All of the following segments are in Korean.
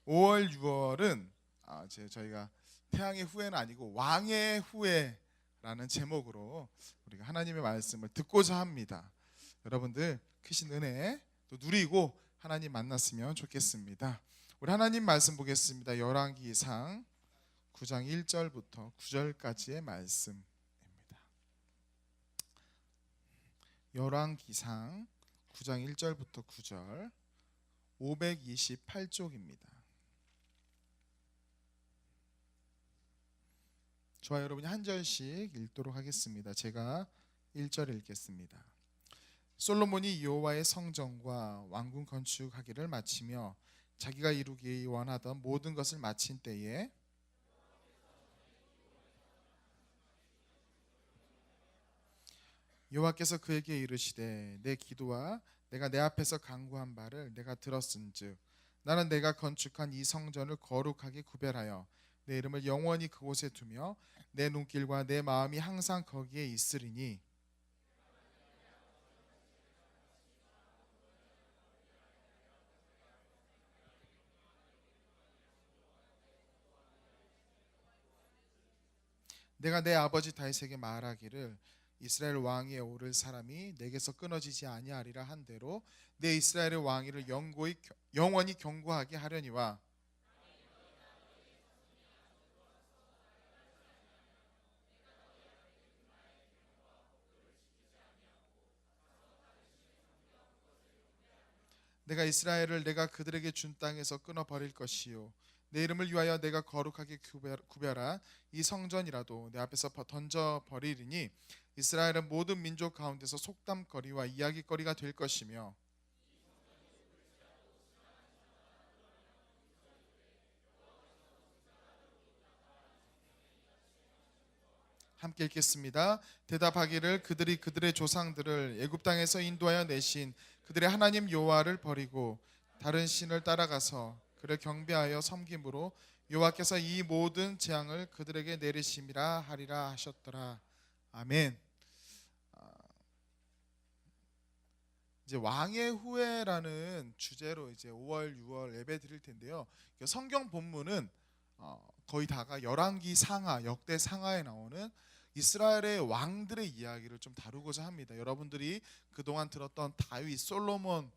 5월, 6월은 저희가 태양의 후예는 아니고 왕의 후예라는 제목으로 우리가 하나님의 말씀을 듣고자 합니다. 여러분들 크신 은혜 또 누리고 하나님 만났으면 좋겠습니다. 우리 하나님 말씀 보겠습니다. 열왕기상 9장 1절부터 9절까지의 말씀입니다. 열왕기상 9장 1절부터 9절 528쪽입니다. 저와 여러분이 한 절씩 읽도록 하겠습니다. 제가 1절 읽겠습니다. 솔로몬이 여호와의 성전과 왕궁 건축하기를 마치며 자기가 이루기 원하던 모든 것을 마친 때에 여호와께서 그에게 이르시되 내 기도와 내가 내 앞에서 간구한 바를 내가 들었은즉 나는 내가 건축한 이 성전을 거룩하게 구별하여 내 이름을 영원히 그곳에 두며 내 눈길과 내 마음이 항상 거기에 있으리니 내가 내 아버지 다윗에게 말하기를 이스라엘 왕위에 오를 사람이 내게서 끊어지지 아니하리라 한 대로 내 이스라엘의 왕위를 영원히 견고하게 하려니와 내가 이스라엘을 내가 그들에게 준 땅에서 끊어버릴 것이요 내 이름을 위하여 내가 거룩하게 구별한 이 성전이라도 내 앞에서 던져버리리니 이스라엘은 모든 민족 가운데서 속담거리와 이야기거리가 될 것이며 함께 읽겠습니다. 대답하기를 그들이 그들의 조상들을 애굽 땅에서 인도하여 내신 그들의 하나님 여호와를 버리고 다른 신을 따라가서 그를 경배하여 섬김으로 여호와께서 이 모든 재앙을 그들에게 내리심이라 하리라 하셨더라. 아멘. 이제 왕의 후예라는 주제로 이제 5월, 6월 예배 드릴 텐데요. 성경 본문은 거의 다가 열왕기 상하, 역대 상하에 나오는 이스라엘의 왕들의 이야기를 좀 다루고자 합니다. 여러분들이 그동안 들었던 다윗, 솔로몬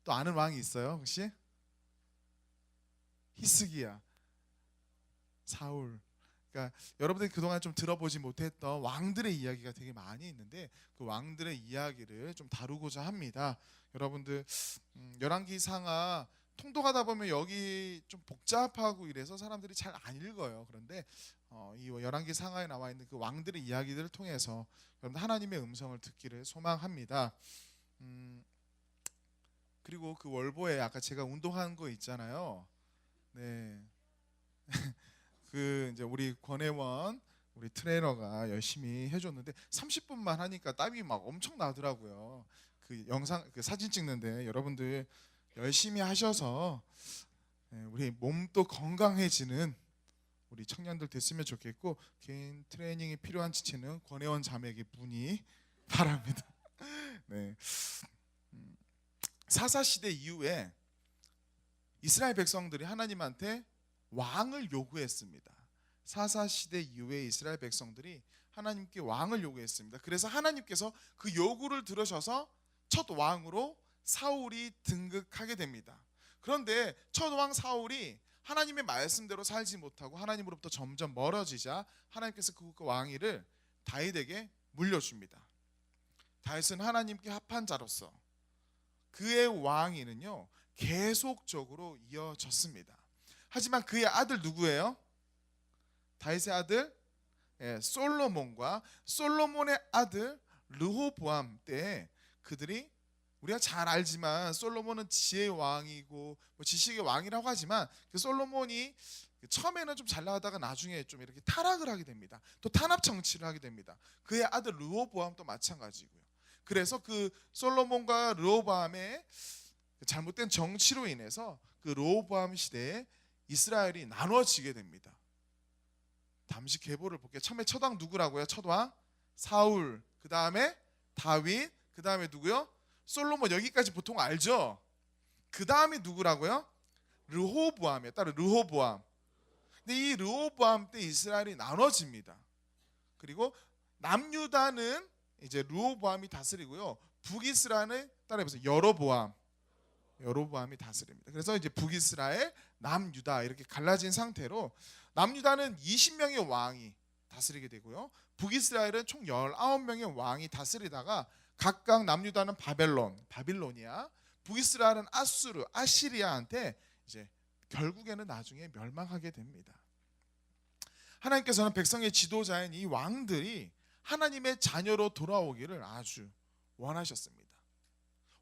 또 아는 왕이 있어요? 혹시? 히스기야, 사울. 그러니까 여러분들이 그동안 좀 들어보지 못했던 왕들의 이야기가 되게 많이 있는데 그 왕들의 이야기를 좀 다루고자 합니다. 여러분들 열왕기 상하 통독하다 보면 여기 좀 복잡하고 이래서 사람들이 잘 안 읽어요. 그런데 이 열왕기 상하에 나와 있는 그 왕들의 이야기들을 통해서 여러분 하나님의 음성을 듣기를 소망합니다. 그리고 그 월보에 아까 제가 운동한 거 있잖아요. 네. 그 이제 우리 권혜원 우리 트레이너가 열심히 해줬는데 30분만 하니까 땀이 막 엄청 나더라고요. 그 영상 그 사진 찍는데 여러분들 열심히 하셔서 우리 몸도 건강해지는 우리 청년들 됐으면 좋겠고 개인 트레이닝이 필요한 지체는 권혜원 자매에게 문의 바랍니다. 네. 사사 시대 이후에 이스라엘 백성들이 하나님한테 왕을 요구했습니다. 사사 시대 이후에 이스라엘 백성들이 하나님께 왕을 요구했습니다. 그래서 하나님께서 그 요구를 들으셔서 첫 왕으로 사울이 등극하게 됩니다. 그런데 첫 왕 사울이 하나님의 말씀대로 살지 못하고 하나님으로부터 점점 멀어지자 하나님께서 그 왕위를 다윗에게 물려줍니다. 다윗은 하나님께 합한 자로서 그의 왕위는요 계속적으로 이어졌습니다. 하지만 그의 아들 누구예요? 다윗의 아들 솔로몬과 솔로몬의 아들 르호보암 때 그들이 우리가 잘 알지만 솔로몬은 지혜의 왕이고 지식의 왕이라고 하지만 그 솔로몬이 처음에는 좀 잘 나가다가 나중에 좀 이렇게 타락을 하게 됩니다. 또 탄압 정치를 하게 됩니다. 그의 아들 르호보암도 마찬가지고요. 그래서 그 솔로몬과 르호보암의 잘못된 정치로 인해서 그 르호보암 시대에 이스라엘이 나눠지게 됩니다. 잠시 계보를 볼게요. 처음에 첫 왕 누구라고요? 첫 왕 사울, 그 다음에 다윗, 그 다음에 누구요? 솔로몬. 여기까지 보통 알죠? 그 다음에 누구라고요? 르호보암이에요. 따로 르호보암. 근데 이 르호보암 때 이스라엘이 나눠집니다. 그리고 남유다는 이제 르호보암이 다스리고요. 북이스라엘은 따라해보세요. 여로보암이 다스립니다. 그래서 이제 북이스라엘, 남유다 이렇게 갈라진 상태로 남유다는 20명의 왕이 다스리게 되고요. 북이스라엘은 총 19명의 왕이 다스리다가 각각 남유다는 바빌로니아, 북이스라엘은 아시리아한테 이제 결국에는 나중에 멸망하게 됩니다. 하나님께서는 백성의 지도자인 이 왕들이 하나님의 자녀로 돌아오기를 아주 원하셨습니다.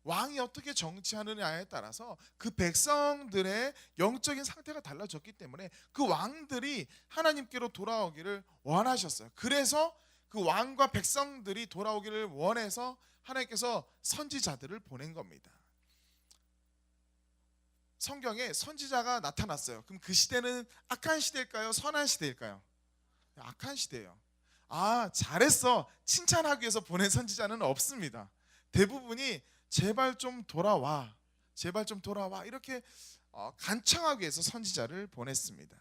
왕이 어떻게 정치하느냐에 따라서 그 백성들의 영적인 상태가 달라졌기 때문에 그 왕들이 하나님께로 돌아오기를 원하셨어요. 그래서 그 왕과 백성들이 돌아오기를 원해서 하나님께서 선지자들을 보낸 겁니다. 성경에 선지자가 나타났어요. 그럼 그 시대는 악한 시대일까요? 선한 시대일까요? 악한 시대예요. 아, 잘했어, 칭찬하기 위해서 보낸 선지자는 없습니다. 대부분이 제발 좀 돌아와, 제발 좀 돌아와 이렇게 간청하기 위해서 선지자를 보냈습니다.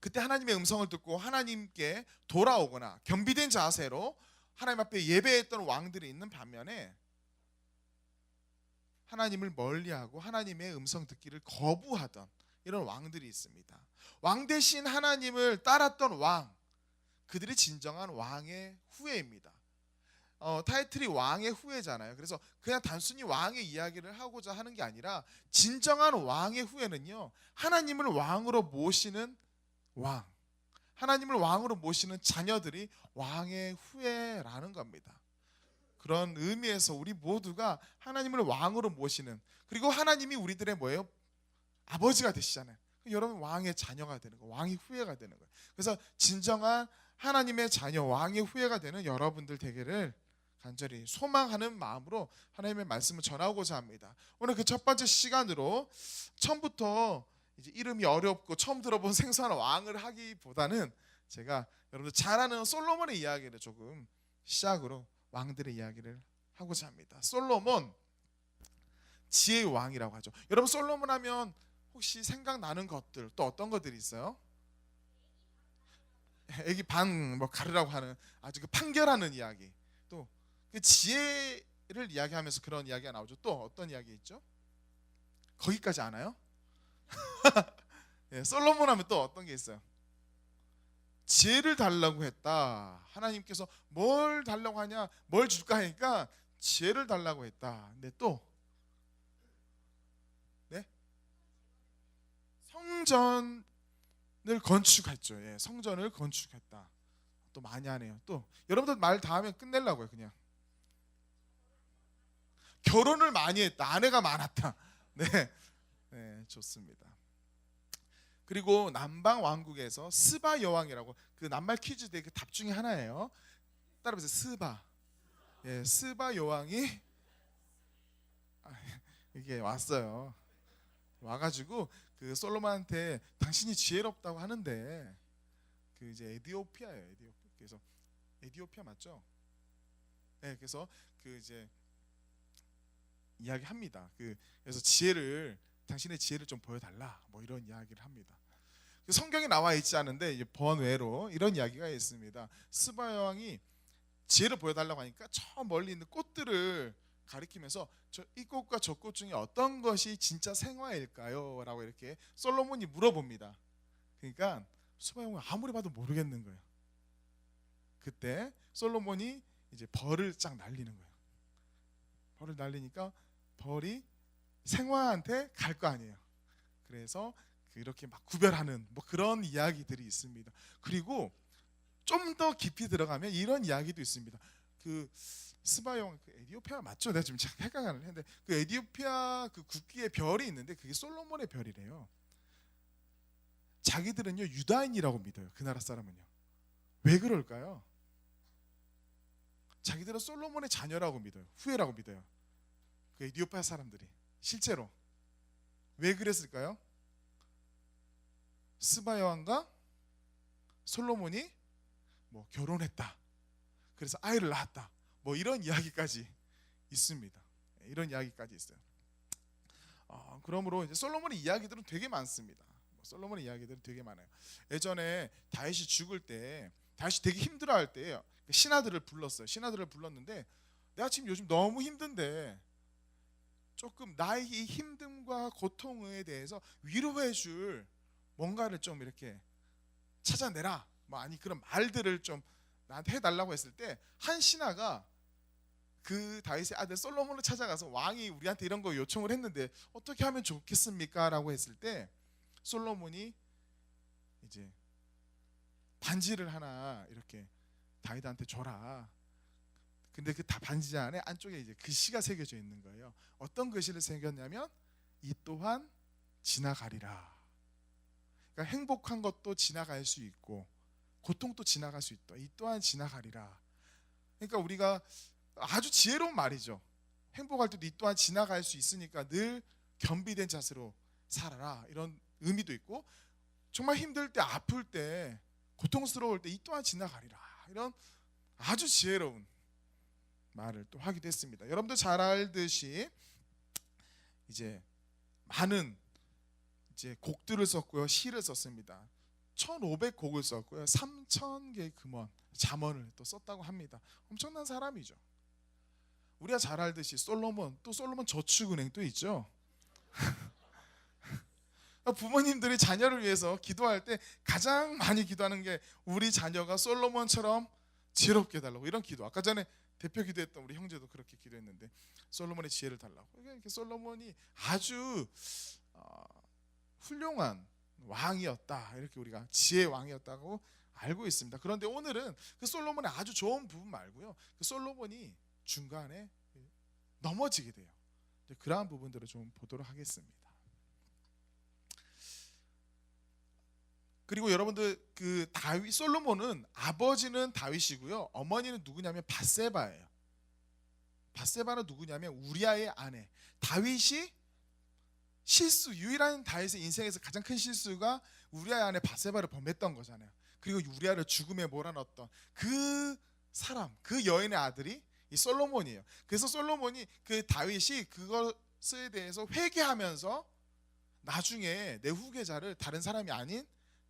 그때 하나님의 음성을 듣고 하나님께 돌아오거나 겸비된 자세로 하나님 앞에 예배했던 왕들이 있는 반면에 하나님을 멀리하고 하나님의 음성 듣기를 거부하던 이런 왕들이 있습니다. 왕 대신 하나님을 따랐던 왕, 그들이 진정한 왕의 후예입니다. 타이틀이 왕의 후예잖아요. 그래서 그냥 단순히 왕의 이야기를 하고자 하는 게 아니라 진정한 왕의 후예는요, 하나님을 왕으로 모시는 왕, 하나님을 왕으로 모시는 자녀들이 왕의 후예라는 겁니다. 그런 의미에서 우리 모두가 하나님을 왕으로 모시는, 그리고 하나님이 우리들의 뭐예요? 아버지가 되시잖아요. 여러분 왕의 자녀가 되는 거예요. 왕의 후예가 되는 거예요. 그래서 진정한 하나님의 자녀, 왕의 후예가 되는 여러분들 되기를 간절히 소망하는 마음으로 하나님의 말씀을 전하고자 합니다. 오늘 그 첫 번째 시간으로 처음부터 이제 이름이 어렵고 처음 들어본 생소한 왕을 하기보다는 제가 여러분들 잘 아는 솔로몬의 이야기를 조금 시작으로 왕들의 이야기를 하고자 합니다. 솔로몬, 지혜의 왕이라고 하죠. 여러분 솔로몬 하면 혹시 생각나는 것들 또 어떤 것들이 있어요? 애기 반 뭐 가르라고 하는 아주 그 판결하는 이야기, 또 그 지혜를 이야기하면서 그런 이야기가 나오죠. 또 어떤 이야기 있죠? 거기까지 아나요? 네, 솔로몬 하면 또 어떤 게 있어요? 지혜를 달라고 했다. 하나님께서 뭘 달라고 하냐, 뭘 줄까 하니까 지혜를 달라고 했다. 근데 또 네? 성전을 건축했죠. 예, 성전을 건축했다. 또 많이 하네요. 또 여러분들 말 다 하면 끝내려고요. 그냥 결혼을 많이 했다. 아내가 많았다. 네, 네, 좋습니다. 그리고 남방 왕국에서 스바 여왕이라고, 그 낱말 퀴즈 대회 그 답 중에 하나예요. 따라해보세요. 스바. 예, 스바 여왕이 이게 왔어요. 와가지고 그 솔로몬한테 당신이 지혜롭다고 하는데 그 이제 에디오피아예요. 에디오피아. 그래서 에디오피아 맞죠? 네, 그래서 그 이제 이야기합니다. 그래서 당신의 지혜를 좀 보여달라, 뭐 이런 이야기를 합니다. 성경에 나와 있지 않은데 번외로 이런 이야기가 있습니다. 스바 여왕이 지혜를 보여달라고 하니까 저 멀리 있는 꽃들을 가리키면서 이 꽃과 저 꽃 중에 어떤 것이 진짜 생화일까요? 라고 이렇게 솔로몬이 물어봅니다. 그러니까 스바 여왕은 아무리 봐도 모르겠는 거예요. 그때 솔로몬이 이제 벌을 쫙 날리는 거예요. 벌을 날리니까 벌이 생화한테 갈 거 아니에요. 그래서 이렇게 막 구별하는 뭐 그런 이야기들이 있습니다. 그리고 좀 더 깊이 들어가면 이런 이야기도 있습니다. 그 스바용, 그 에디오피아 맞죠? 내가 지금 잠깐 헷갈리는 했는데 그 에디오피아 그 국기의 별이 있는데 그게 솔로몬의 별이래요. 자기들은요 유다인이라고 믿어요. 그 나라 사람은요. 왜 그럴까요? 자기들은 솔로몬의 자녀라고 믿어요. 후예라고 믿어요. 그 에디오피아 사람들이 실제로 왜 그랬을까요? 스바 여왕과 솔로몬이 뭐 결혼했다. 그래서 아이를 낳았다. 뭐 이런 이야기까지 있습니다. 이런 이야기까지 있어요. 그러므로 이제 솔로몬의 이야기들은 되게 많습니다. 솔로몬의 이야기들은 되게 많아요. 예전에 다윗이 죽을 때 다윗이 되게 힘들어할 때 신하들을 불렀어요. 신하들을 불렀는데 내가 지금 요즘 너무 힘든데 조금 나의 이 힘듦과 고통에 대해서 위로해줄 뭔가를 좀 이렇게 찾아내라. 아니 그런 말들을 좀 나한테 해달라고 했을 때 한 신하가 그 다윗의 아들 솔로몬을 찾아가서 왕이 우리한테 이런 거 요청을 했는데 어떻게 하면 좋겠습니까? 라고 했을 때 솔로몬이 이제 반지를 하나 이렇게 다윗한테 줘라. 근데 그 반지 안에 안쪽에 이제 글씨가 새겨져 있는 거예요. 어떤 글씨를 새겼냐면 이 또한 지나가리라. 그러니까 행복한 것도 지나갈 수 있고 고통도 지나갈 수 있다. 이 또한 지나가리라. 그러니까 우리가 아주 지혜로운 말이죠. 행복할 때도 이 또한 지나갈 수 있으니까 늘 겸비된 자세로 살아라. 이런 의미도 있고 정말 힘들 때 아플 때 고통스러울 때 이 또한 지나가리라. 이런 아주 지혜로운 말을 또 하기도 했습니다. 여러분들 잘 알듯이 이제 많은 이제 곡들을 썼고요. 시를 썼습니다. 1500곡을 썼고요. 3000개의 금원, 잠언을 또 썼다고 합니다. 엄청난 사람이죠. 우리가 잘 알듯이 솔로몬 저축은행도 있죠. 부모님들이 자녀를 위해서 기도할 때 가장 많이 기도하는 게 우리 자녀가 솔로몬처럼 지혜롭게 해달라고 이런 기도. 아까 전에 대표 기도했던 우리 형제도 그렇게 기도했는데 솔로몬의 지혜를 달라고. 이렇게 솔로몬이 아주 훌륭한 왕이었다. 이렇게 우리가 지혜의 왕이었다고 알고 있습니다. 그런데 오늘은 그 솔로몬의 아주 좋은 부분 말고요. 그 솔로몬이 중간에 넘어지게 돼요. 그러한 부분들을 좀 보도록 하겠습니다. 그리고 여러분들 그 다윗 솔로몬은 아버지는 다윗이고요. 어머니는 누구냐면 밧세바예요. 밧세바는 누구냐면 우리아의 아내. 다윗이 유일한 다윗의 인생에서 가장 큰 실수가 우리아의 아내 밧세바를 범했던 거잖아요. 그리고 우리아를 죽음에 몰아넣었던 그 사람, 그 여인의 아들이 이 솔로몬이에요. 그래서 솔로몬이 그 다윗이 그것에 대해서 회개하면서 나중에 내 후계자를 다른 사람이 아닌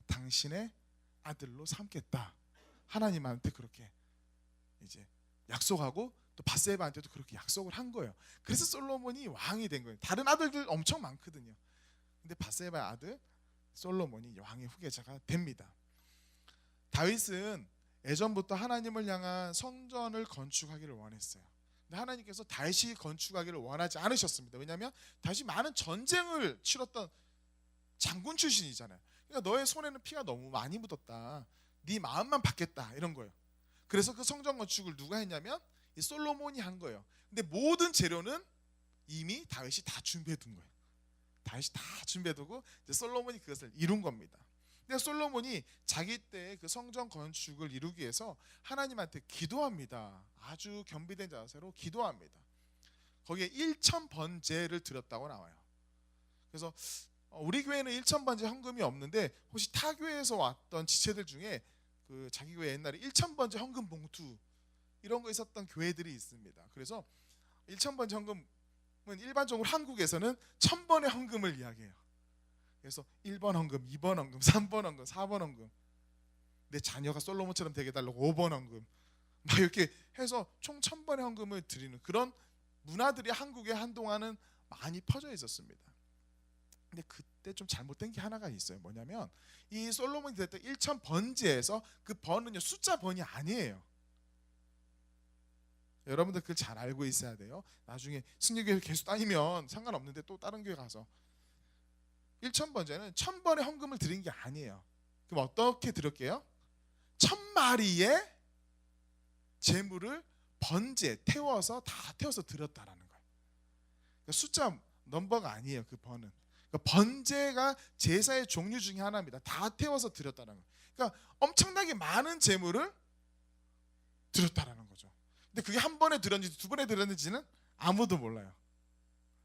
당신의 아들로 삼겠다. 하나님한테 그렇게 이제 약속하고 또 밧세바한테도 그렇게 약속을 한 거예요. 그래서 솔로몬이 왕이 된 거예요. 다른 아들들 엄청 많거든요. 근데 밧세바의 아들 솔로몬이 왕의 후계자가 됩니다. 다윗은 예전부터 하나님을 향한 성전을 건축하기를 원했어요. 근데 하나님께서 다윗이 건축하기를 원하지 않으셨습니다. 왜냐하면 다윗이 많은 전쟁을 치렀던 장군 출신이잖아요. 그러니까 너의 손에는 피가 너무 많이 묻었다. 네 마음만 받겠다 이런 거예요. 그래서 그 성전 건축을 누가 했냐면 이 솔로몬이 한 거예요. 근데 모든 재료는 이미 다윗이 다 준비해 둔 거예요. 다윗이 다 준비해 두고 이제 솔로몬이 그것을 이룬 겁니다. 근데 솔로몬이 자기 때의 그 성전 건축을 이루기 위해서 하나님한테 기도합니다. 아주 겸비된 자세로 기도합니다. 거기에 1000번제를 드렸다고 나와요. 그래서 우리 교회는 1000번제 헌금이 없는데 혹시 타 교회에서 왔던 지체들 중에 그 자기 교회 옛날에 1000번제 헌금 봉투 이런 거 있었던 교회들이 있습니다. 그래서 1000번제 헌금은 일반적으로 한국에서는 1000번의 헌금을 이야기해요. 그래서 1번 헌금, 2번 헌금, 3번 헌금, 4번 헌금. 내 자녀가 솔로몬처럼 되게 해달라고 5번 헌금. 막 이렇게 해서 총 1000번의 헌금을 드리는 그런 문화들이 한국에 한동안은 많이 퍼져 있었습니다. 근데 그때 좀 잘못된 게 하나가 있어요. 뭐냐면 이 솔로몬이 드렸던 1000번제에서 그 번은요 숫자 번이 아니에요. 여러분들 그걸 잘 알고 있어야 돼요. 나중에 승리교회 계속 다니면 상관없는데 또 다른 교회 가서 1000번제는 1000번의 헌금을 드린 게 아니에요. 그럼 어떻게 드렸게요? 1000마리의 제물을 번제 태워서 다 태워서 드렸다라는 거예요. 그러니까 숫자 넘버가 아니에요. 그 번은. 그러니까 번제가 제사의 종류 중에 하나입니다. 다 태워서 드렸다는 거예요. 그러니까 엄청나게 많은 제물을 드렸다라는 거죠. 근데 그게 한 번에 드렸는지 두 번에 드렸는지는 아무도 몰라요.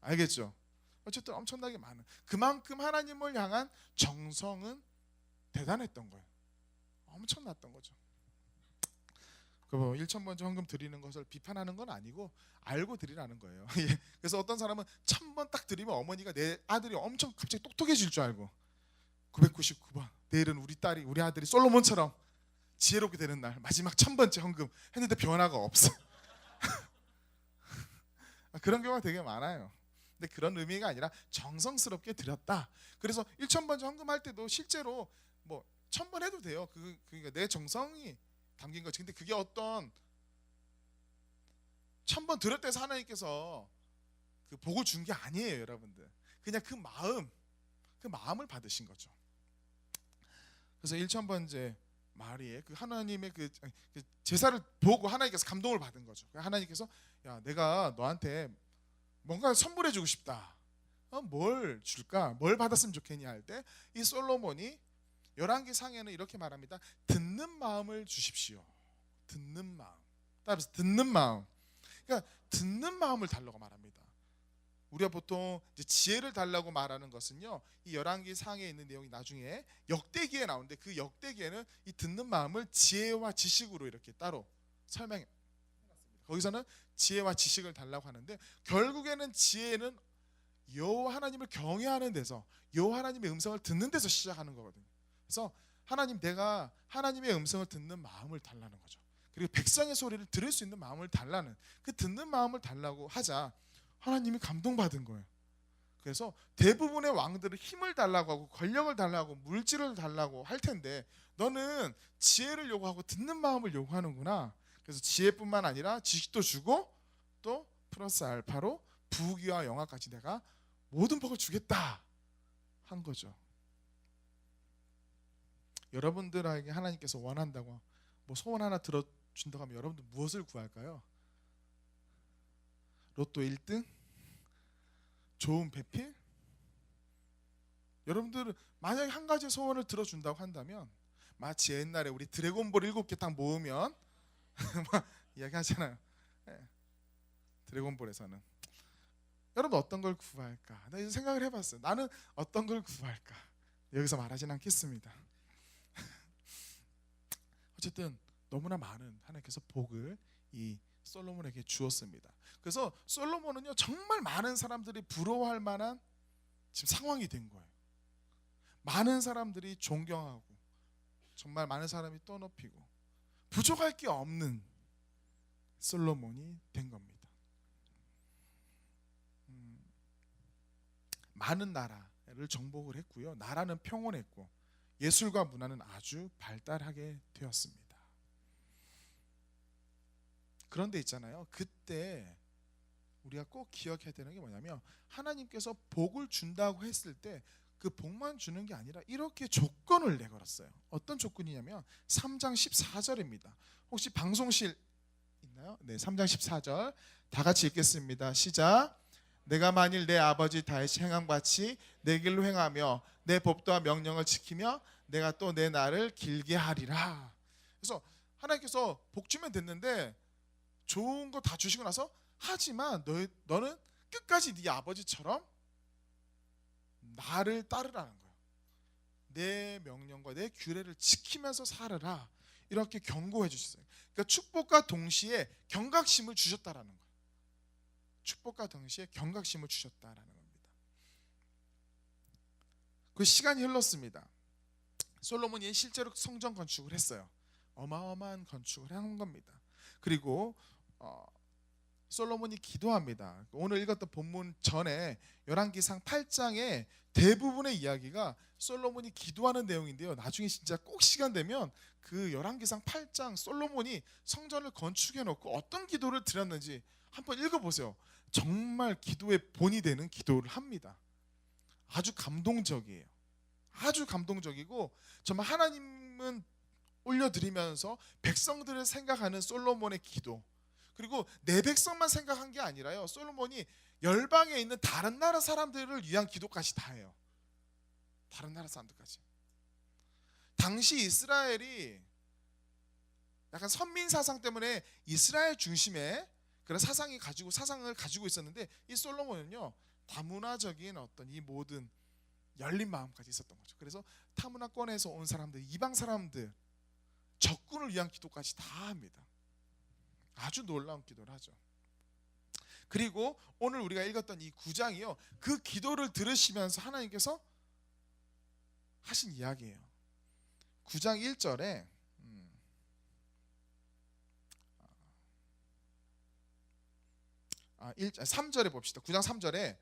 알겠죠? 어쨌든 엄청나게 많은 그만큼 하나님을 향한 정성은 대단했던 거예요. 엄청났던 거죠. 그 1,000번째 헌금 드리는 것을 비판하는 건 아니고 알고 드리라는 거예요. 예. 그래서 어떤 사람은 1,000번 딱 드리면 어머니가 내 아들이 엄청 갑자기 똑똑해질 줄 알고 999번 내일은 우리 아들이 솔로몬처럼 지혜롭게 되는 날 마지막 1,000번째 헌금 했는데 변화가 없어. 그런 경우가 되게 많아요. 근데 그런 의미가 아니라 정성스럽게 드렸다. 그래서 1,000번째 헌금할 때도 실제로 뭐 1,000번 해도 돼요. 그러니까 내 정성이 담긴 거지. 근데 그게 어떤 1,000번 드렸다 해서 하나님께서 그 복을 준 게 아니에요, 여러분들. 그냥 그 마음을 받으신 거죠. 그래서 1,000번째 마리의 그 하나님의 그 제사를 보고 하나님께서 감동을 받은 거죠. 하나님께서 야, 내가 너한테 뭔가 선물해 주고 싶다. 뭘 줄까? 뭘 받았으면 좋겠냐 할 때 이 솔로몬이 열왕기 상에는 이렇게 말합니다. 듣는 마음을 주십시오. 듣는 마음. 따라서 듣는 마음. 그러니까 듣는 마음을 달라고 말합니다. 우리가 보통 이제 지혜를 달라고 말하는 것은요, 이 열왕기 상에 있는 내용이 나중에 역대기에 나오는데 그 역대기에는 이 듣는 마음을 지혜와 지식으로 이렇게 따로 설명해. 거기서는 지혜와 지식을 달라고 하는데 결국에는 지혜는 여호와 하나님을 경외하는 데서 여호와 하나님의 음성을 듣는 데서 시작하는 거거든요. 그래서 내가 하나님의 음성을 듣는 마음을 달라는 거죠. 그리고 백성의 소리를 들을 수 있는 마음을 달라는 그 듣는 마음을 달라고 하자 하나님이 감동받은 거예요. 그래서 대부분의 왕들은 힘을 달라고 하고 권력을 달라고 하고 물질을 달라고 할 텐데 너는 지혜를 요구하고 듣는 마음을 요구하는구나. 그래서 지혜뿐만 아니라 지식도 주고 또 플러스 알파로 부귀와 영화까지 내가 모든 복을 주겠다 한 거죠. 여러분들에게 하나님께서 원한다고 뭐 소원 하나 들어준다고 하면 여러분들 무엇을 구할까요? 로또 1등? 좋은 배필? 여러분들은 만약에 한 가지 소원을 들어준다고 한다면 마치 옛날에 우리 드래곤볼 7개 딱 모으면 막 이야기하잖아요. 네. 드래곤볼에서는 여러분 어떤 걸 구할까? 나 이제 생각을 해봤어요. 나는 어떤 걸 구할까? 여기서 말하진 않겠습니다. 어쨌든 너무나 많은 하나님께서 복을 이 솔로몬에게 주었습니다. 그래서 솔로몬은요 정말 많은 사람들이 부러워할 만한 지금 상황이 된 거예요. 많은 사람들이 존경하고 정말 많은 사람이 떠높이고 부족할 게 없는 솔로몬이 된 겁니다. 많은 나라를 정복을 했고요. 나라는 평온했고 예술과 문화는 아주 발달하게 되었습니다. 그런데 있잖아요. 그때 우리가 꼭 기억해야 되는 게 뭐냐면 하나님께서 복을 준다고 했을 때 그 복만 주는 게 아니라 이렇게 조건을 내걸었어요. 어떤 조건이냐면 3장 14절입니다. 혹시 방송실 있나요? 네, 3장 14절 다 같이 읽겠습니다. 시작. 내가 만일 내 아버지 다윗이 행한 같이 내 길로 행하며 내 법도와 명령을 지키며 내가 또 내 날을 길게 하리라. 그래서 하나님께서 복 주면 됐는데 좋은 거 다 주시고 나서 하지만 너는 끝까지 네 아버지처럼 나를 따르라는 거예요. 내 명령과 내 규례를 지키면서 살으라. 이렇게 경고해 주셨어요. 그러니까 축복과 동시에 경각심을 주셨다라는 거예요. 축복과 동시에 경각심을 주셨다라는 겁니다. 그 시간이 흘렀습니다. 솔로몬이 실제로 성전 건축을 했어요. 어마어마한 건축을 한 겁니다. 그리고 솔로몬이 기도합니다. 오늘 읽었던 본문 전에 열왕기상 8장에 대부분의 이야기가 솔로몬이 기도하는 내용인데요. 나중에 진짜 꼭 시간 되면 그 열왕기상 8장 솔로몬이 성전을 건축해 놓고 어떤 기도를 드렸는지 한번 읽어보세요. 정말 기도의 본이 되는 기도를 합니다. 아주 감동적이에요. 아주 감동적이고 정말 하나님은 올려드리면서 백성들을 생각하는 솔로몬의 기도, 그리고 내 백성만 생각한 게 아니라요, 솔로몬이 열방에 있는 다른 나라 사람들을 위한 기도까지 다 해요. 다른 나라 사람들까지. 당시 이스라엘이 약간 선민 사상 때문에 이스라엘 중심의 그런 사상을 가지고 있었는데 이 솔로몬은요 다문화적인 어떤 이 모든 열린 마음까지 있었던 거죠. 그래서 타문화권에서 온 사람들, 이방 사람들, 적군을 위한 기도까지 다 합니다. 아주 놀라운 기도를 하죠. 그리고 오늘 우리가 읽었던 이 9장이요, 그 기도를 들으시면서 하나님께서 하신 이야기예요. 9장 1절에 3절에 봅시다. 9장 3절에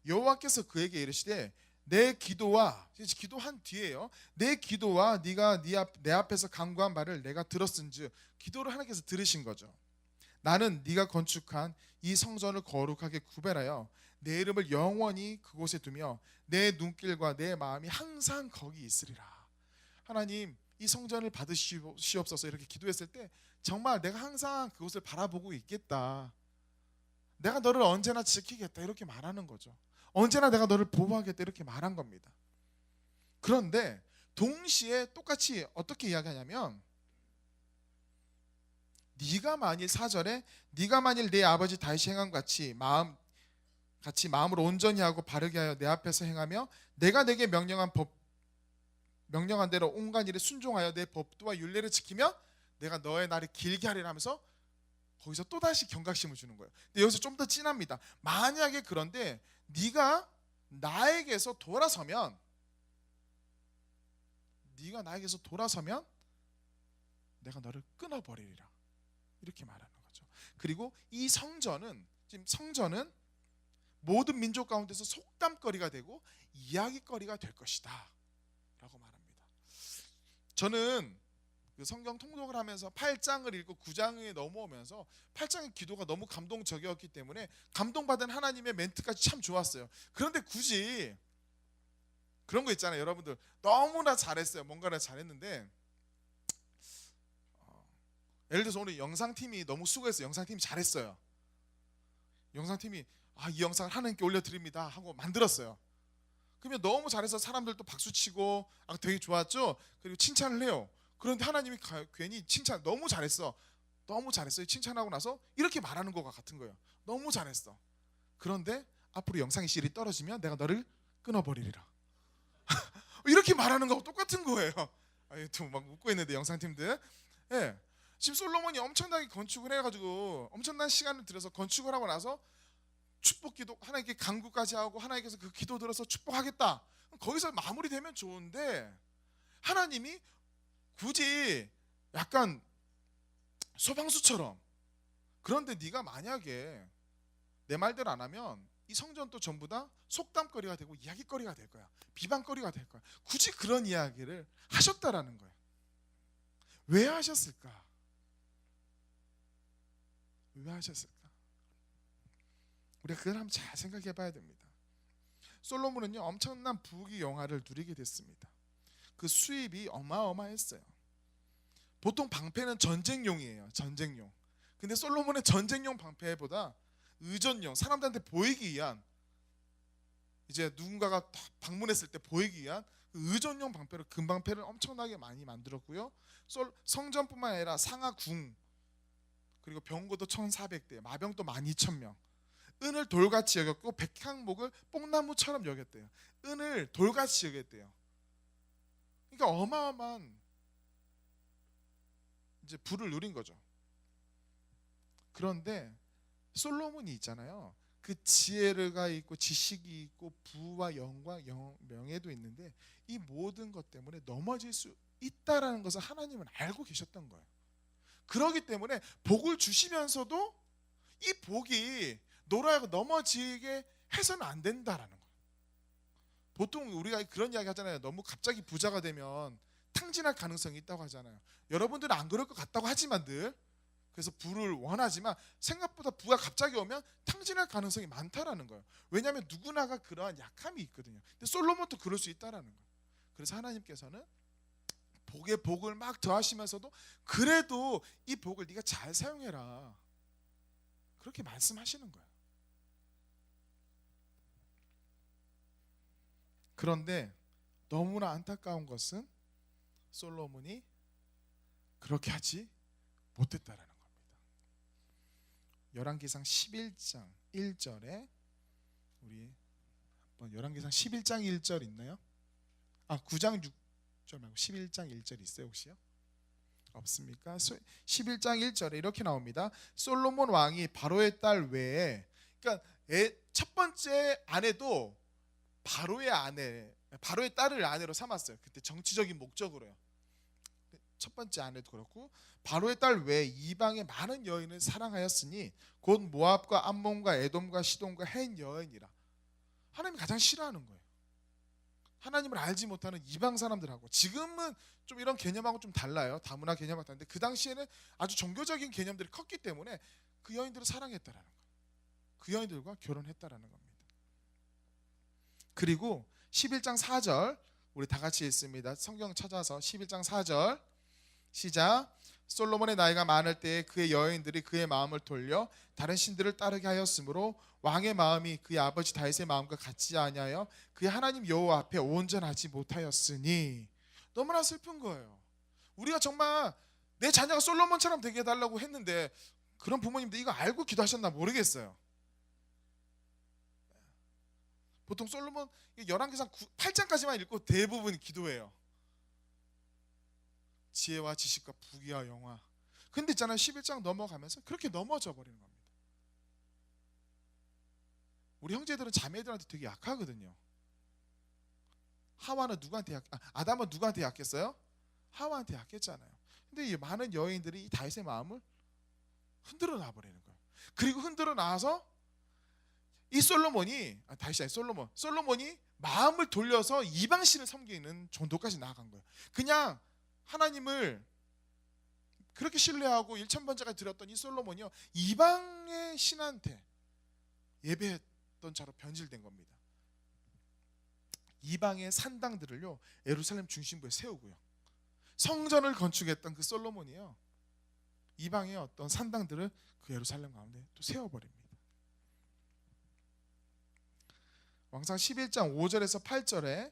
여호와께서 그에게 이르시되 내 기도와, 기도한 뒤에요, 내 기도와 네가 내 앞에서 간구한 말을 내가 들었은즉, 기도를 하나님께서 들으신 거죠. 나는 네가 건축한 이 성전을 거룩하게 구별하여 내 이름을 영원히 그곳에 두며 내 눈길과 내 마음이 항상 거기 있으리라. 하나님, 이 성전을 받으시옵소서 이렇게 기도했을 때 정말 내가 항상 그곳을 바라보고 있겠다, 내가 너를 언제나 지키겠다 이렇게 말하는 거죠. 언제나 내가 너를 보호하겠다 이렇게 말한 겁니다. 그런데 동시에 똑같이 어떻게 이야기하냐면, 네가 만일 4절에 네가 만일 내 아버지 다윗이 행한 같이 마음으로 온전히 하고 바르게 하여 내 앞에서 행하며 내가 내게 명령한 대로 온갖 일에 순종하여 내 법도와 율례를 지키며 내가 너의 날을 길게 하리라 하면서 거기서 또다시 경각심을 주는 거예요. 근데 여기서 좀 더 진합니다. 만약에 그런데 네가 나에게서 돌아서면 내가 너를 끊어버리리라 이렇게 말하는 거죠. 그리고 이 성전은 모든 민족 가운데서 속담거리가 되고 이야기거리가 될 것이다 라고 말합니다. 저는 그 성경 통독을 하면서 8장을 읽고 9장에 넘어오면서 8장의 기도가 너무 감동적이었기 때문에 감동받은 하나님의 멘트까지 참 좋았어요. 그런데 굳이 그런 거 있잖아요. 여러분들 너무나 잘했어요. 뭔가를 잘했는데 예를 들어서 오늘 영상팀이 너무 수고했어요. 영상팀이 잘했어요. 영상팀이 이 영상을 하나님께 올려드립니다 하고 만들었어요. 그러면 너무 잘해서 사람들도 박수치고 되게 좋았죠. 그리고 칭찬을 해요. 그런데 하나님이 괜히 너무 잘했어 칭찬하고 나서 이렇게 말하는 것과 같은 거예요. 너무 잘했어. 그런데 앞으로 영상의 질이 떨어지면 내가 너를 끊어버리리라 이렇게 말하는 거하고 똑같은 거예요. 또 막 웃고 있는데 영상팀들. 예. 지금 솔로몬이 엄청나게 건축을 해가지고 엄청난 시간을 들여서 건축을 하고 나서 축복기도 하나님께 간구까지 하고 하나님께서 그 기도 들어서 축복하겠다, 거기서 마무리되면 좋은데 하나님이 굳이 약간 소방수처럼, 그런데 네가 만약에 내 말대로 안 하면 이 성전도 전부 다 속담거리가 되고 이야기거리가 될 거야, 비방거리가 될 거야, 굳이 그런 이야기를 하셨다라는 거예요. 왜 하셨을까? 왜 하셨을까? 우리가 그걸 한번 잘 생각해 봐야 됩니다. 솔로몬은요 엄청난 부귀영화를 누리게 됐습니다. 그 수입이 어마어마했어요. 보통 방패는 전쟁용이에요. 전쟁용. 근데 솔로몬의 전쟁용 방패보다 의전용, 사람들한테 보이기 위한, 이제 누군가가 방문했을 때 보이기 위한 그 의전용 방패를, 금방패를 엄청나게 많이 만들었고요. 성전뿐만 아니라 상하궁, 그리고 병거도 1,400대, 마병도 12,000명, 은을 돌같이 여겼고 백향목을 뽕나무처럼 여겼대요. 은을 돌같이 여겼대요. 그러니까 어마어마한 이제 부를 누린 거죠. 그런데 솔로몬이 있잖아요. 그 지혜가 있고 지식이 있고 부와 영광, 명예도 있는데 이 모든 것 때문에 넘어질 수 있다라는 것을 하나님은 알고 계셨던 거예요. 그렇기 때문에 복을 주시면서도 이 복이 노라하고 넘어지게 해서는 안 된다라는 거예요. 보통 우리가 그런 이야기 하잖아요. 너무 갑자기 부자가 되면 탕진할 가능성이 있다고 하잖아요. 여러분들은 안 그럴 것 같다고 하지만 늘 그래서 부를 원하지만 생각보다 부가 갑자기 오면 탕진할 가능성이 많다라는 거예요. 왜냐하면 누구나가 그러한 약함이 있거든요. 근데 솔로몬도 그럴 수 있다라는 거예요. 그래서 하나님께서는 복에 복을 막 더하시면서도 그래도 이 복을 네가 잘 사용해라 그렇게 말씀하시는 거예요. 그런데 너무나 안타까운 것은 솔로몬이 그렇게 하지 못했다라는 겁니다. 열왕기상 11장 1절에 우리 한번 열왕기상 11장 1절 있나요? 9장 6절 말고 11장 1절 있어요 혹시요? 없습니까? 11장 1절에 이렇게 나옵니다. 솔로몬 왕이 바로의 딸 외에, 그러니까 첫 번째 아내도 바로의 딸을 아내로 삼았어요. 그때 정치적인 목적으로요. 첫 번째 아내도 그렇고 바로의 딸 외에 이방의 많은 여인을 사랑하였으니 곧 모압과 암몬과 에돔과 시돈과 헷 여인이라. 하나님이 가장 싫어하는 거예요. 하나님을 알지 못하는 이방 사람들하고. 지금은 좀 이런 개념하고 좀 달라요. 다문화 개념하고 다른데 그 당시에는 아주 종교적인 개념들이 컸기 때문에 그 여인들을 사랑했다라는 거예요. 그 여인들과 결혼했다라는 겁니다. 그리고 11장 4절 우리 다 같이 읽습니다. 성경 찾아서 11장 4절 시작. 솔로몬의 나이가 많을 때에 그의 여인들이 그의 마음을 돌려 다른 신들을 따르게 하였으므로 왕의 마음이 그의 아버지 다윗의 마음과 같지 아니하여 그의 하나님 여호와 앞에 온전하지 못하였으니. 너무나 슬픈 거예요. 우리가 정말 내 자녀가 솔로몬처럼 되게 해달라고 했는데 그런 부모님들 이거 알고 기도하셨나 모르겠어요. 보통 솔로몬 열왕기상 8장까지만 읽고 대부분 기도해요. 지혜와 지식과 부귀와 영화. 근데 있잖아요, 11장 넘어가면서 그렇게 넘어져 버리는 겁니다. 우리 형제들은 자매들한테 되게 약하거든요. 하와는 누구한테 아담은 누구한테 약했어요? 하와한테 약했잖아요. 근데 이 많은 여인들이 이 다윗의 마음을 흔들어 놔 버리는 거예요. 그리고 흔들어 놔서 이 솔로몬이 마음을 돌려서 이방신을 섬기는 정도까지 나아간 거예요. 그냥 하나님을 그렇게 신뢰하고 1000번째까지 드렸던 이 솔로몬이요, 이방의 신한테 예배했던 자로 변질된 겁니다. 이방의 산당들을요 예루살렘 중심부에 세우고요, 성전을 건축했던 그 솔로몬이요 이방의 어떤 산당들을 그 예루살렘 가운데 또 세워버립니다. 왕상 11장 5절에서 8절에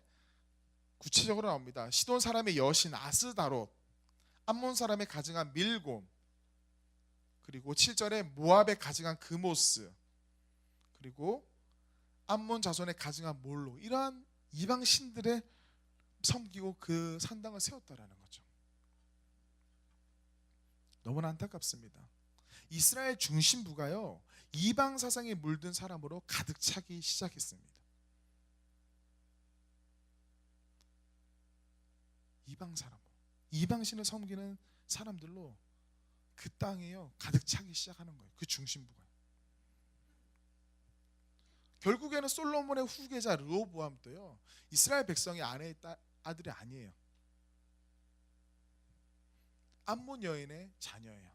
구체적으로 나옵니다. 시돈 사람의 여신 아스다롯, 암몬 사람의 가증한 밀곰, 그리고 7절에 모압의 가증한 그모스, 그리고 암몬 자손의 가증한 몰로, 이러한 이방 신들의 섬기고 그 산당을 세웠다라는 거죠. 너무나 안타깝습니다. 이스라엘 중심부가요 이방 사상에 물든 사람으로 가득 차기 시작했습니다. 이방 사람, 이방신을 섬기는 사람들로 그 땅에요 가득 차기 시작하는 거예요. 그 중심부가. 결국에는 솔로몬의 후계자 르호보암도요 이스라엘 백성의 아내의 아들이 아니에요. 암몬 여인의 자녀예요.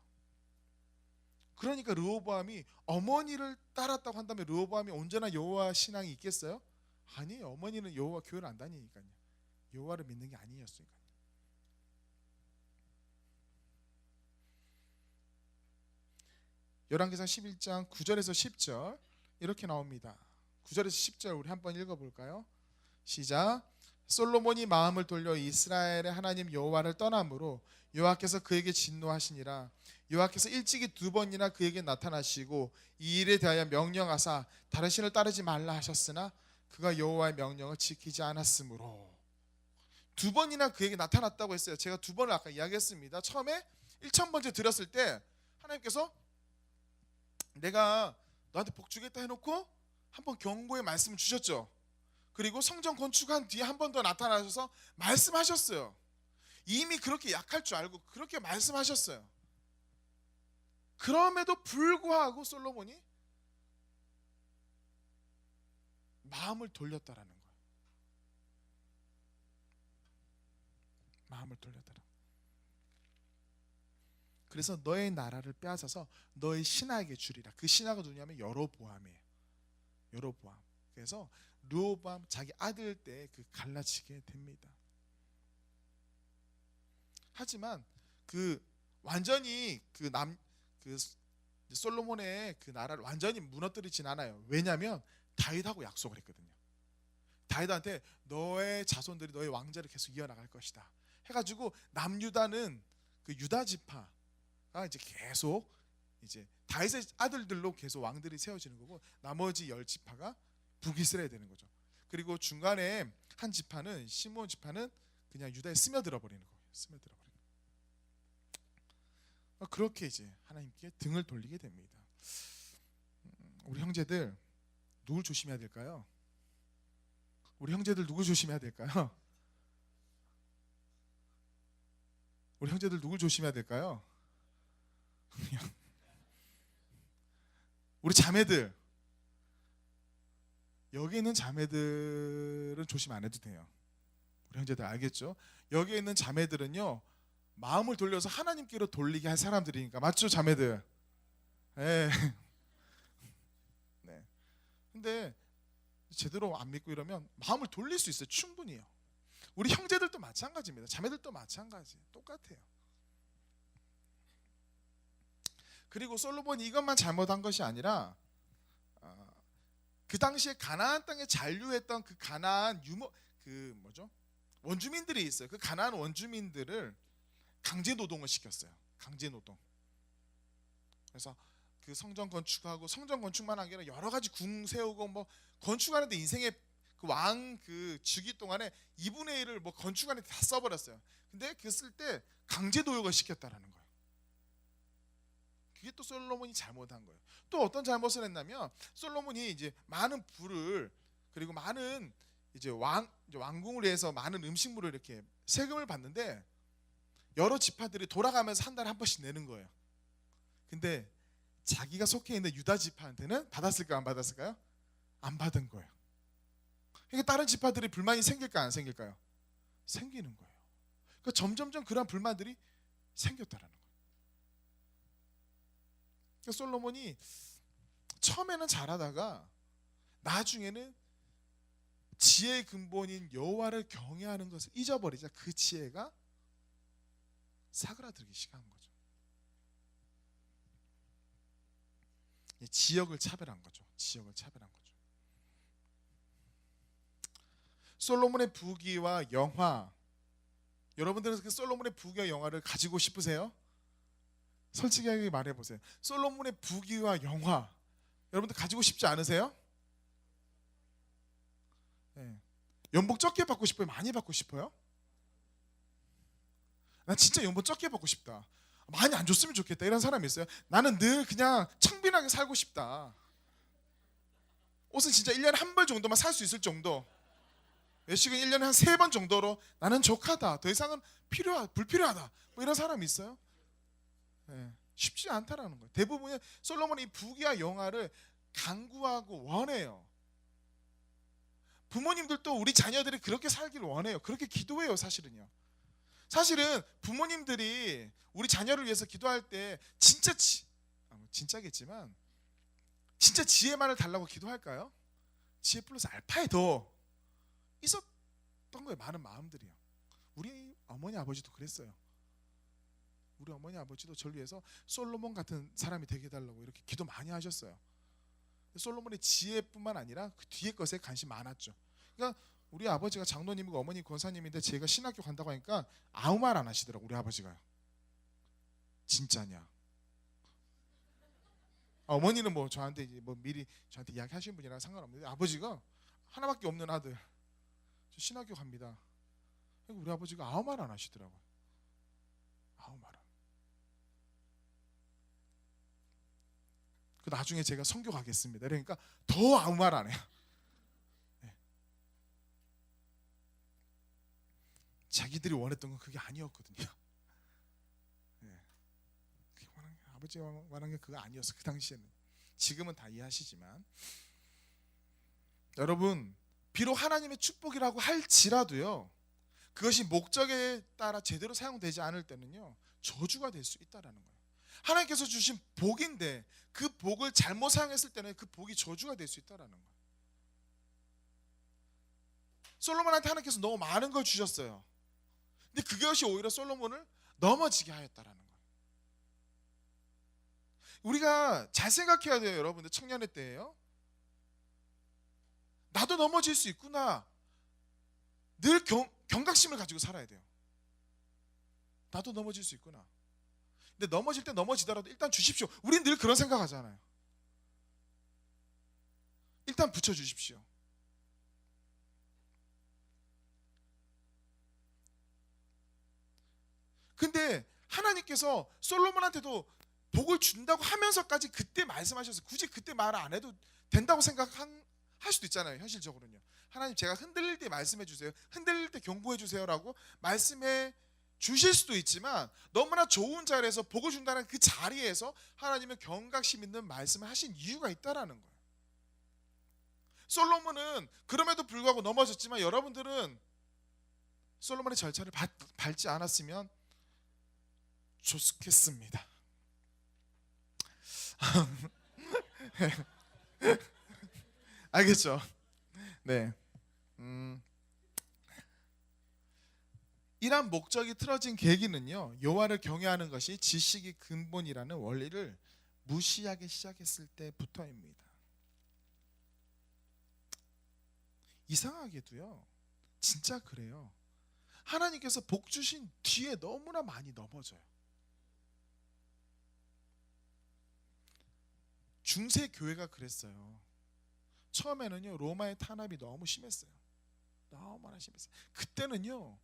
그러니까 르호보암이 어머니를 따랐다고 한다면 르호보암이 온전한 여호와 신앙이 있겠어요? 아니에요. 어머니는 여호와 교회를 안 다니니까요. 여호와를 믿는 게 아니었으니까요. 열왕기상 11장 9절에서 10절 이렇게 나옵니다. 9절에서 10절 우리 한번 읽어볼까요? 시작. 솔로몬이 마음을 돌려 이스라엘의 하나님 여호와를 떠남으로 여호와께서 그에게 진노하시니라. 여호와께서 일찍이 2번이나 그에게 나타나시고 이 일에 대하여 명령하사 다른 신을 따르지 말라 하셨으나 그가 여호와의 명령을 지키지 않았으므로. 2번이나 그에게 나타났다고 했어요. 제가 2번을 아까 이야기했습니다. 처음에 1000번째 드렸을 때 하나님께서 내가 너한테 복 주겠다 해놓고 한번 경고의 말씀을 주셨죠. 그리고 성전 건축한 뒤에 한 번 더 나타나셔서 말씀하셨어요. 이미 그렇게 약할 줄 알고 그렇게 말씀하셨어요. 그럼에도 불구하고 솔로몬이 마음을 돌렸다라는 거예요. 마음을 돌렸다라. 그래서 너의 나라를 빼앗아서 너의 신하에게 주리라. 그 신하가 누구냐면 여로보암이에요. 여로보암. 그래서 르호보암 자기 아들 때 그 갈라치게 됩니다. 하지만 그 완전히 그 솔로몬의 그 나라를 완전히 무너뜨리진 않아요. 왜냐하면 다윗하고 약속을 했거든요. 다윗한테 너의 자손들이 너의 왕자를 계속 이어나갈 것이다 해가지고 남유다는 그 유다 지파가 이제 계속 이제 다윗의 아들들로 계속 왕들이 세워지는 거고 나머지 10지파가 북이스라엘이 되는 거죠. 그리고 중간에 한 지파는 시므온 지파는 그냥 유다에 스며들어 버리는 거예요. 스며들어 버리는 거예요. 그렇게 이제 하나님께 등을 돌리게 됩니다. 우리 형제들 누굴 조심해야 될까요? 우리 형제들 누굴 조심해야 될까요? 우리 형제들 누굴 조심해야 될까요? 우리 자매들, 여기 있는 자매들은 조심 안 해도 돼요. 우리 형제들 알겠죠? 여기 있는 자매들은요, 마음을 돌려서 하나님께로 돌리게 할 사람들이니까. 맞죠, 자매들? 네. 네. 근데 제대로 안 믿고 이러면 마음을 돌릴 수 있어요. 충분히요. 우리 형제들도 마찬가지입니다. 자매들도 마찬가지. 똑같아요. 그리고 솔로몬이 이것만 잘못한 것이 아니라 그 당시에 가나안 땅에 잔류했던 그 가나안 원주민들이 있어요. 그 가나안 원주민들을 강제 노동을 시켰어요. 강제 노동. 그래서 그 성전 건축하고, 성전 건축만 한 게 아니라 여러 가지 궁 세우고 뭐 건축하는데 인생의 그 왕 그 주기 동안에 2분의 1을 뭐 건축하는데 다 써버렸어요. 근데 그 쓸 때 강제 노역을 시켰다라는 거예요. 그게 또 솔로몬이 잘못한 거예요. 또 어떤 잘못을 했냐면, 솔로몬이 이제 많은 부를, 그리고 많은 이제 왕궁을 위해서 많은 음식물을 이렇게 세금을 받는데 여러 지파들이 돌아가면서 한 달에 한 번씩 내는 거예요. 근데 자기가 속해 있는 유다 지파한테는 받았을까요, 안 받았을까요? 안 받은 거예요. 그러니까 다른 지파들이 불만이 생길까요, 안 생길까요? 생기는 거예요. 그러니까 점점점 그런 불만들이 생겼다라는 거예요. 그러니까 솔로몬이 처음에는 잘하다가 나중에는 지혜의 근본인 여호와를 경외하는 것을 잊어버리자 그 지혜가 사그라들기 시작한 거죠. 지역을 차별한 거죠. 지역을 차별한 거죠. 솔로몬의 부귀와 영화, 여러분들은 그 솔로몬의 부귀와 영화를 가지고 싶으세요? 솔직하게 말해보세요. 솔로몬의 부귀와 영화, 여러분들 가지고 싶지 않으세요? 네. 연봉 적게 받고 싶어요? 많이 받고 싶어요? 난 진짜 연봉 적게 받고 싶다, 많이 안 줬으면 좋겠다, 이런 사람이 있어요? 나는 늘 그냥 청빈하게 살고 싶다. 옷은 진짜 1년에 한 벌 정도만 살 수 있을 정도, 외식은 1년에 한 3번 정도로 나는 족하다, 더 이상은 불필요하다, 뭐 이런 사람이 있어요? 네. 쉽지 않다라는 거예요. 대부분의 솔로몬이 부귀와 영화를 강구하고 원해요. 부모님들도 우리 자녀들이 그렇게 살기를 원해요. 그렇게 기도해요. 사실은요. 사실은 부모님들이 우리 자녀를 위해서 기도할 때 진짜겠지만 진짜 지혜만을 달라고 기도할까요? 지혜 플러스 알파에 더 있었던 거예요. 많은 마음들이요. 우리 어머니 아버지도 그랬어요. 우리 어머니 아버지도 저를 위해서 솔로몬 같은 사람이 되게 해달라고 이렇게 기도 많이 하셨어요. 솔로몬의 지혜뿐만 아니라 그 뒤에 것에 관심 많았죠. 그러니까 우리 아버지가 장로님이고 어머니 권사님인데 제가 신학교 간다고 하니까 아무 말 안 하시더라고. 우리 아버지가요. 진짜냐? 어머니는 뭐 저한테 이제 뭐 미리 저한테 이야기하신 분이라 상관없는데, 아버지가 하나밖에 없는 아들, 저 신학교 갑니다. 우리 아버지가 아무 말 안 하시더라고요. 아무 말 안. 그 나중에 제가 선교 가겠습니다, 그러니까 더 아무 말 안 해요. 네. 자기들이 원했던 건 그게 아니었거든요. 네. 아버지가 원한 게 그거 아니었어, 그 당시에는. 지금은 다 이해하시지만, 여러분, 비록 하나님의 축복이라고 할지라도요, 그것이 목적에 따라 제대로 사용되지 않을 때는요, 저주가 될 수 있다라는 거예요. 하나님께서 주신 복인데 그 복을 잘못 사용했을 때는 그 복이 저주가 될 수 있다라는 거예요. 솔로몬한테 하나님께서 너무 많은 걸 주셨어요. 근데 그것이 오히려 솔로몬을 넘어지게 하였다라는 거예요. 우리가 잘 생각해야 돼요, 여러분들. 청년의 때예요. 나도 넘어질 수 있구나. 늘 경각심을 가지고 살아야 돼요. 나도 넘어질 수 있구나. 근데 넘어질 때 넘어지더라도 일단 주십시오. 우린 늘 그런 생각하잖아요. 일단 붙여주십시오. 근데 하나님께서 솔로몬한테도 복을 준다고 하면서까지 그때 말씀하셔서 굳이 그때 말 안 해도 된다고 생각할 수도 있잖아요. 현실적으로는요. 하나님 제가 흔들릴 때 말씀해 주세요. 흔들릴 때 경고해 주세요라고 말씀해 주실 수도 있지만 너무나 좋은 자리에서 복을 준다는 그 자리에서 하나님은 경각심 있는 말씀을 하신 이유가 있다라는 거예요. 솔로몬은 그럼에도 불구하고 넘어졌지만 여러분들은 솔로몬의 절차를 밟지 않았으면 좋겠습니다. 알겠죠? 네. 이러한 목적이 틀어진 계기는요, 여호와를 경외하는 것이 지식의 근본이라는 원리를 무시하기 시작했을 때부터입니다. 이상하게도요, 진짜 그래요. 하나님께서 복 주신 뒤에 너무나 많이 넘어져요. 중세 교회가 그랬어요. 처음에는요, 로마의 탄압이 너무 심했어요. 너무나 심했어요. 그때는요,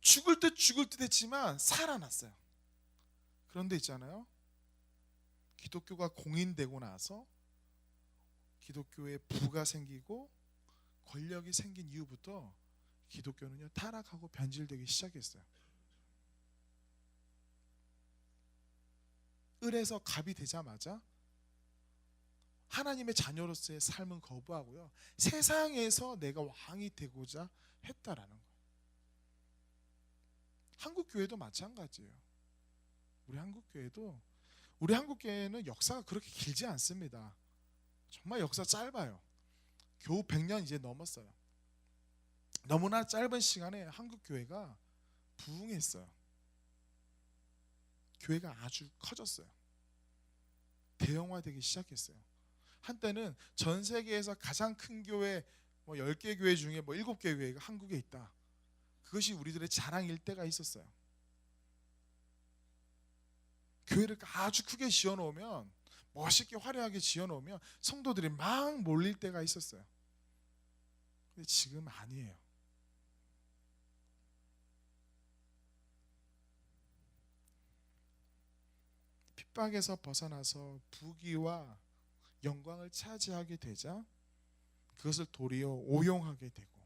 죽을 듯 했지만 살아났어요. 그런데 있잖아요, 기독교가 공인되고 나서 기독교에 부가 생기고 권력이 생긴 이후부터 기독교는요, 타락하고 변질되기 시작했어요. 을에서 갑이 되자마자 하나님의 자녀로서의 삶은 거부하고요, 세상에서 내가 왕이 되고자 했다라는 거예요. 한국 교회도 마찬가지예요. 우리 한국 교회는 역사가 그렇게 길지 않습니다. 정말 역사 짧아요. 겨우 100년 이제 넘었어요. 너무나 짧은 시간에 한국 교회가 부흥했어요. 교회가 아주 커졌어요. 대형화되기 시작했어요. 한때는 전 세계에서 가장 큰 교회 10개 교회 중에 7개 교회가 한국에 있다. 그것이 우리들의 자랑일 때가 있었어요. 교회를 아주 크게 지어놓으면, 멋있게 화려하게 지어놓으면 성도들이 막 몰릴 때가 있었어요. 근데 지금 아니에요. 핍박에서 벗어나서 부귀와 영광을 차지하게 되자 그것을 도리어 오용하게 되고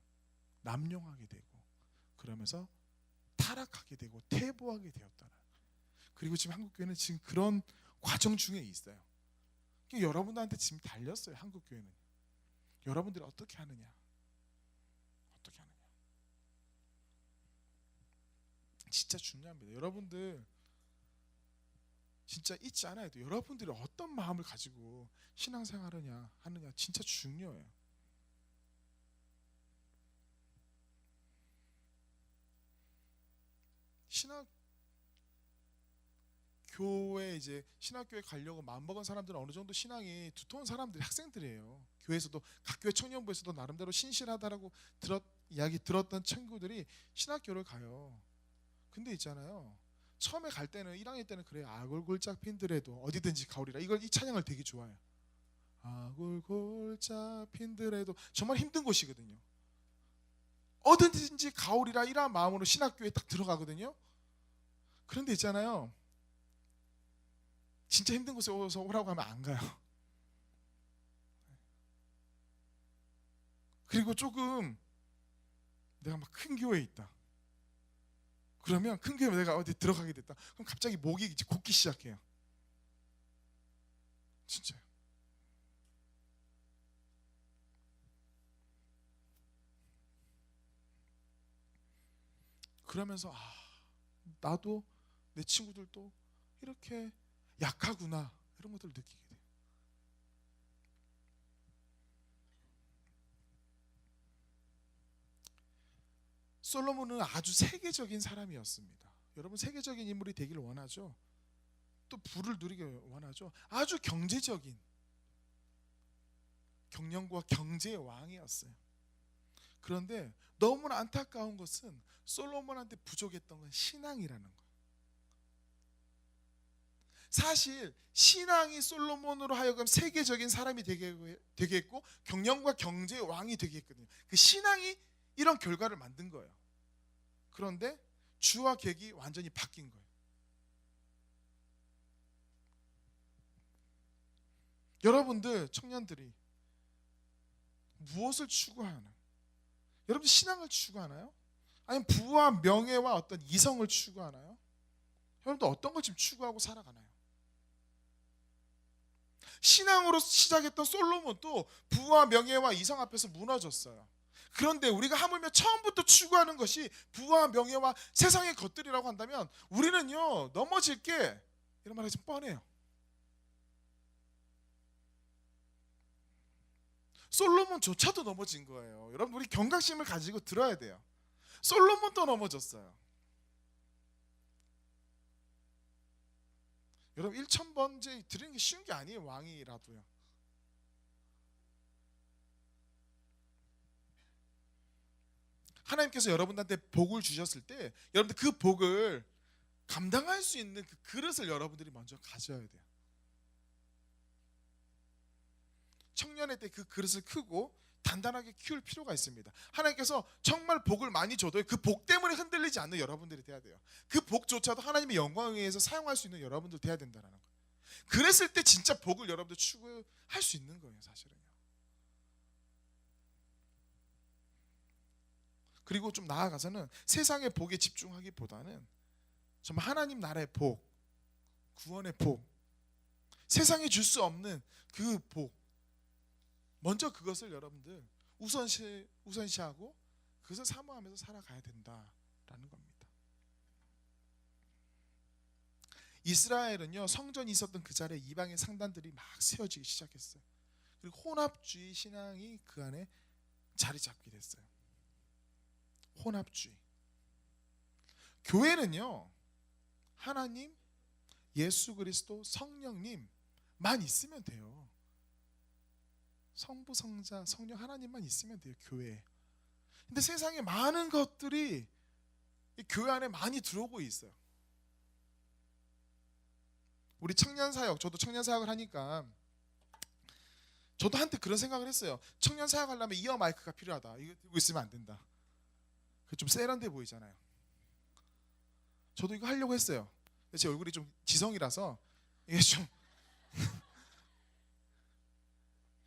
남용하게 되고 그러면서 타락하게 되고 퇴보하게 되었다는. 그리고 지금 한국교회는 지금 그런 과정 중에 있어요. 여러분들한테 지금 달렸어요. 한국교회는 여러분들이 어떻게 하느냐, 어떻게 하느냐. 진짜 중요합니다. 여러분들 진짜 잊지 않아야 돼요. 여러분들이 어떤 마음을 가지고 신앙생활을 하느냐 진짜 중요해요. 신학교에 가려고 마음먹은 사람들은 어느 정도 신앙이 두터운 사람들이 학생들이에요. 교회에서도 각 교회 청년부에서도 나름대로 신실하다라고 이야기 들었던 친구들이 신학교를 가요. 근데 있잖아요, 처음에 갈 때는 1학년 때는 그래요. 아골골짝 핀들에도 어디든지 가오리라. 이 찬양을 되게 좋아해요. 아골골짝 핀들에도 정말 힘든 곳이거든요. 어디든지 가오리라 이런 마음으로 신학교에 딱 들어가거든요. 그런데 있잖아요, 진짜 힘든 곳에 오라고 하면 안 가요. 그리고 조금 내가 막 큰 교회에 있다. 그러면 큰 교회 내가 어디 들어가게 됐다. 그럼 갑자기 목이 이제 굳기 시작해요. 진짜요. 그러면서 나도 내 친구들도 이렇게 약하구나 이런 것들을 느끼게 돼요. 솔로몬은 아주 세계적인 사람이었습니다. 여러분 세계적인 인물이 되기를 원하죠? 또 부를 누리길 원하죠? 아주 경제적인 경영과 경제의 왕이었어요. 그런데 너무나 안타까운 것은 솔로몬한테 부족했던 건 신앙이라는 거예요. 사실 신앙이 솔로몬으로 하여금 세계적인 사람이 되게 했고 경영과 경제의 왕이 되게 했거든요. 그 신앙이 이런 결과를 만든 거예요. 그런데 주와 객이 완전히 바뀐 거예요. 여러분들 청년들이 무엇을 추구하나요? 여러분들 신앙을 추구하나요? 아니면 부와 명예와 어떤 이성을 추구하나요? 여러분들 어떤 걸 지금 추구하고 살아가나요? 신앙으로 시작했던 솔로몬도 부와 명예와 이성 앞에서 무너졌어요. 그런데 우리가 하물며 처음부터 추구하는 것이 부와 명예와 세상의 것들이라고 한다면 우리는요 넘어질 게 이런 말이 좀 뻔해요. 솔로몬조차도 넘어진 거예요. 여러분 우리 경각심을 가지고 들어야 돼요. 솔로몬도 넘어졌어요. 여러분 1000번째 드리는 게 쉬운 게 아니에요. 왕이라도요. 하나님께서 여러분한테 복을 주셨을 때 여러분들 그 복을 감당할 수 있는 그 그릇을 여러분들이 먼저 가져야 돼요. 청년의 때 그 그릇을 크고 단단하게 키울 필요가 있습니다. 하나님께서 정말 복을 많이 줘도 그 복 때문에 흔들리지 않는 여러분들이 돼야 돼요. 그 복조차도 하나님의 영광에 의해서 사용할 수 있는 여러분들 돼야 된다는 거예요. 그랬을 때 진짜 복을 여러분들 추구할 수 있는 거예요, 사실은요. 그리고 좀 나아가서는 세상의 복에 집중하기보다는 정말 하나님 나라의 복, 구원의 복, 세상이 줄 수 없는 그 복, 먼저 그것을 여러분들 우선시하고 그것을 사모하면서 살아가야 된다라는 겁니다. 이스라엘은요 성전이 있었던 그 자리에 이방의 상단들이 막 세워지기 시작했어요. 그리고 혼합주의 신앙이 그 안에 자리 잡게 됐어요. 혼합주의. 교회는요 하나님, 예수 그리스도, 성령님만 있으면 돼요. 성부, 성자, 성령 하나님만 있으면 돼요. 교회에. 근데 세상에 많은 것들이 이 교회 안에 많이 들어오고 있어요. 우리 청년사역, 저도 청년사역을 하니까 저도 한때 그런 생각을 했어요. 청년사역 하려면 이어 마이크가 필요하다. 이거 들고 있으면 안 된다. 좀 세련돼 보이잖아요. 저도 이거 하려고 했어요. 근데 제 얼굴이 좀 지성이라서 이게 좀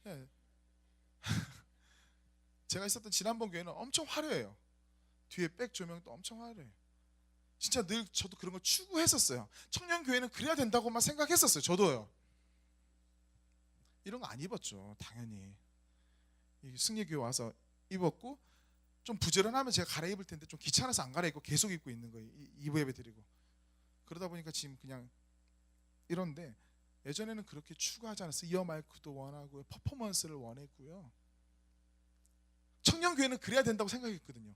네. 제가 있었던 지난번 교회는 엄청 화려해요. 뒤에 백 조명도 엄청 화려해요. 진짜 늘 저도 그런 걸 추구했었어요. 청년교회는 그래야 된다고만 생각했었어요. 저도요. 이런 거 안 입었죠. 당연히 승리교회 와서 입었고 좀 부지런하면 제가 갈아입을 텐데 좀 귀찮아서 안 갈아입고 계속 입고 있는 거예요. 2부 예배 드리고. 그러다 보니까 지금 그냥 이런데 예전에는 그렇게 추구하지 않았어요. 이어 마이크도 원하고 퍼포먼스를 원했고요. 청년교회는 그래야 된다고 생각했거든요.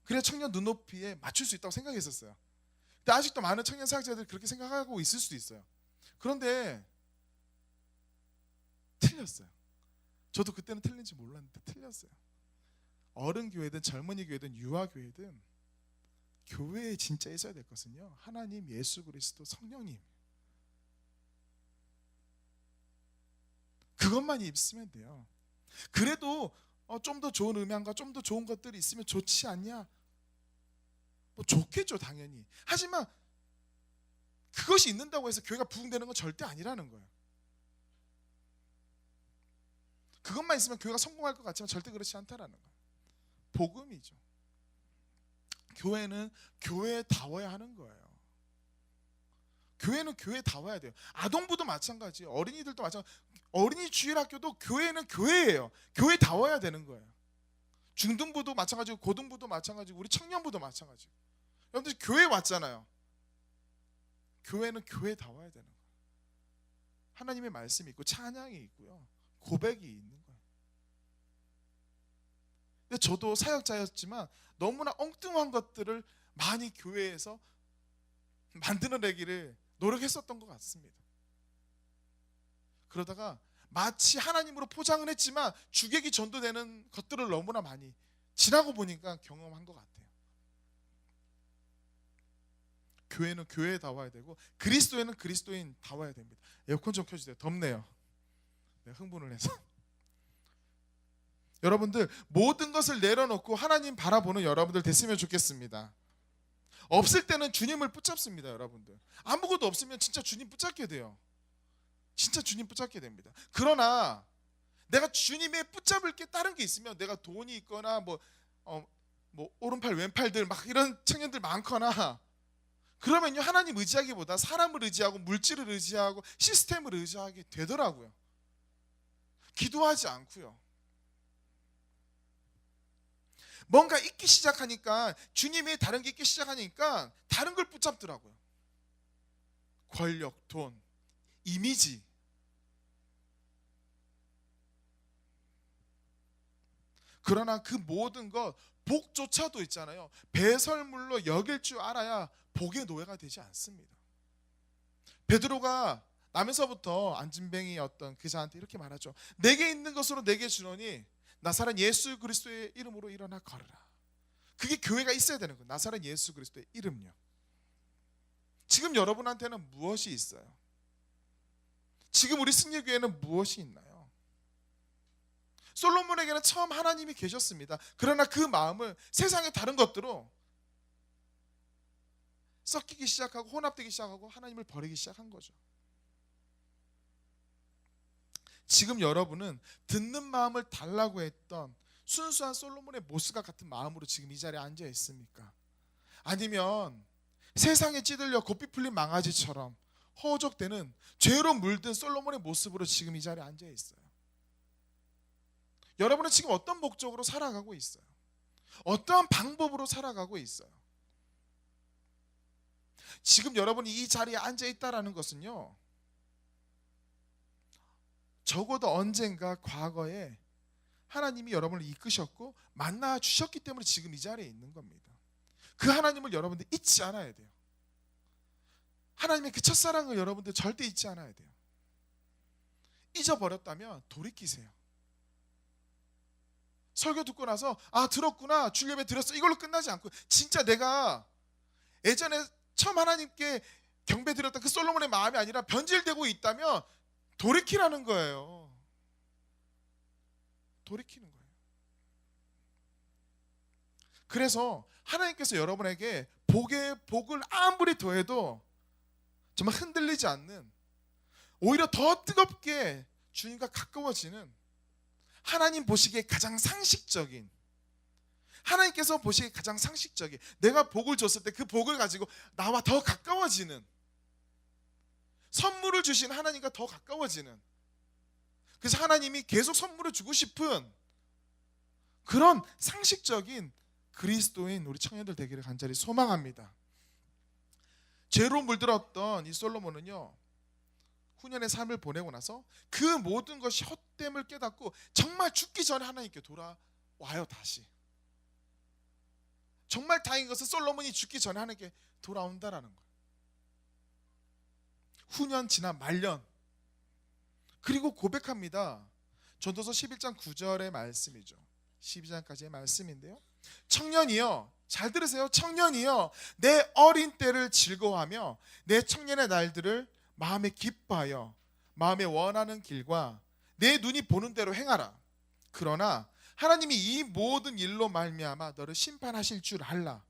그래야 청년 눈높이에 맞출 수 있다고 생각했었어요. 근데 아직도 많은 청년 사역자들이 그렇게 생각하고 있을 수도 있어요. 그런데 틀렸어요. 저도 그때는 틀린지 몰랐는데 틀렸어요. 어른 교회든 젊은이 교회든 유아 교회든 교회에 진짜 있어야 될 것은요 하나님, 예수 그리스도, 성령님 그것만 있으면 돼요. 그래도 좀 더 좋은 음향과 좀 더 좋은 것들이 있으면 좋지 않냐? 뭐 좋겠죠 당연히. 하지만 그것이 있는다고 해서 교회가 부흥되는 건 절대 아니라는 거예요. 그것만 있으면 교회가 성공할 것 같지만 절대 그렇지 않다라는 거예요. 복음이죠. 교회는 교회다워야 하는 거예요. 교회는 교회다워야 돼요. 아동부도 마찬가지예요. 어린이들도 마찬가지. 어린이 주일학교도 교회는 교회예요. 교회다워야 되는 거예요. 중등부도 마찬가지고 고등부도 마찬가지고 우리 청년부도 마찬가지고. 여러분들 교회 왔잖아요. 교회는 교회다워야 되는 거예요. 하나님의 말씀이 있고 찬양이 있고요. 고백이 있는 거예요. 근데 저도 사역자였지만 너무나 엉뚱한 것들을 많이 교회에서 만들어내기를 노력했었던 것 같습니다. 그러다가 마치 하나님으로 포장을 했지만 주객이 전도되는 것들을 너무나 많이 지나고 보니까 경험한 것 같아요. 교회는 교회다워야 되고 그리스도인은 그리스도인다워야 됩니다. 에어컨 좀 켜주세요. 덥네요. 내가 흥분을 해서. 여러분들 모든 것을 내려놓고 하나님 바라보는 여러분들 됐으면 좋겠습니다. 없을 때는 주님을 붙잡습니다. 여러분들 아무것도 없으면 진짜 주님 붙잡게 돼요. 진짜 주님 붙잡게 됩니다. 그러나 내가 주님의 붙잡을 게 다른 게 있으면, 내가 돈이 있거나 뭐 오른팔 왼팔들 막 이런 청년들 많거나 그러면요, 하나님 의지하기보다 사람을 의지하고 물질을 의지하고 시스템을 의지하게 되더라고요. 기도하지 않고요. 뭔가 있기 시작하니까, 주님이 다른 게 있기 시작하니까 다른 걸 붙잡더라고요. 권력, 돈, 이미지. 그러나 그 모든 것, 복조차도 있잖아요, 배설물로 여길 줄 알아야 복의 노예가 되지 않습니다. 베드로가 나면서부터 안진뱅이였던 그 자한테 이렇게 말하죠. 내게 있는 것으로 내게 주노니 나사렛 예수 그리스도의 이름으로 일어나 걸으라. 그게 교회가 있어야 되는 거예요. 나사렛 예수 그리스도의 이름요. 지금 여러분한테는 무엇이 있어요? 지금 우리 승리교회는 무엇이 있나요? 솔로몬에게는 처음 하나님이 계셨습니다. 그러나 그 마음을 세상의 다른 것들로 섞이기 시작하고 혼합되기 시작하고 하나님을 버리기 시작한 거죠. 지금 여러분은 듣는 마음을 달라고 했던 순수한 솔로몬의 모습과 같은 마음으로 지금 이 자리에 앉아 있습니까? 아니면 세상에 찌들려 고삐 풀린 망아지처럼 허우적대는 죄로 물든 솔로몬의 모습으로 지금 이 자리에 앉아 있어요? 여러분은 지금 어떤 목적으로 살아가고 있어요? 어떠한 방법으로 살아가고 있어요? 지금 여러분이 이 자리에 앉아 있다라는 것은요, 적어도 언젠가 과거에 하나님이 여러분을 이끄셨고 만나 주셨기 때문에 지금 이 자리에 있는 겁니다. 그 하나님을 여러분들 잊지 않아야 돼요. 하나님의 그 첫사랑을 여러분들 절대 잊지 않아야 돼요. 잊어버렸다면 돌이키세요. 설교 듣고 나서 들었구나, 주일예배 들었어, 이걸로 끝나지 않고 진짜 내가 예전에 처음 하나님께 경배 드렸던 그 솔로몬의 마음이 아니라 변질되고 있다면 돌이키라는 거예요. 돌이키는 거예요. 그래서 하나님께서 여러분에게 복을 아무리 더해도 정말 흔들리지 않는, 오히려 더 뜨겁게 주님과 가까워지는, 하나님 보시기에 가장 상식적인, 하나님께서 보시기에 가장 상식적인, 내가 복을 줬을 때 그 복을 가지고 나와 더 가까워지는, 선물을 주신 하나님과 더 가까워지는, 그래서 하나님이 계속 선물을 주고 싶은 그런 상식적인 그리스도인 우리 청년들 되기를 간절히 소망합니다. 죄로 물들었던 이 솔로몬은요, 후년의 삶을 보내고 나서 그 모든 것이 헛됨을 깨닫고 정말 죽기 전에 하나님께 돌아와요. 다시 정말 다행인 것은 솔로몬이 죽기 전에 하나님께 돌아온다라는 거예요. 후년 지난 말년. 그리고 고백합니다. 전도서 11장 9절의 말씀이죠. 12장까지의 말씀인데요, 청년이여, 잘 들으세요. 청년이여, 내 어린 때를 즐거워하며 내 청년의 날들을 마음에 기뻐하여 마음에 원하는 길과 내 눈이 보는 대로 행하라. 그러나 하나님이 이 모든 일로 말미암아 너를 심판하실 줄 알라.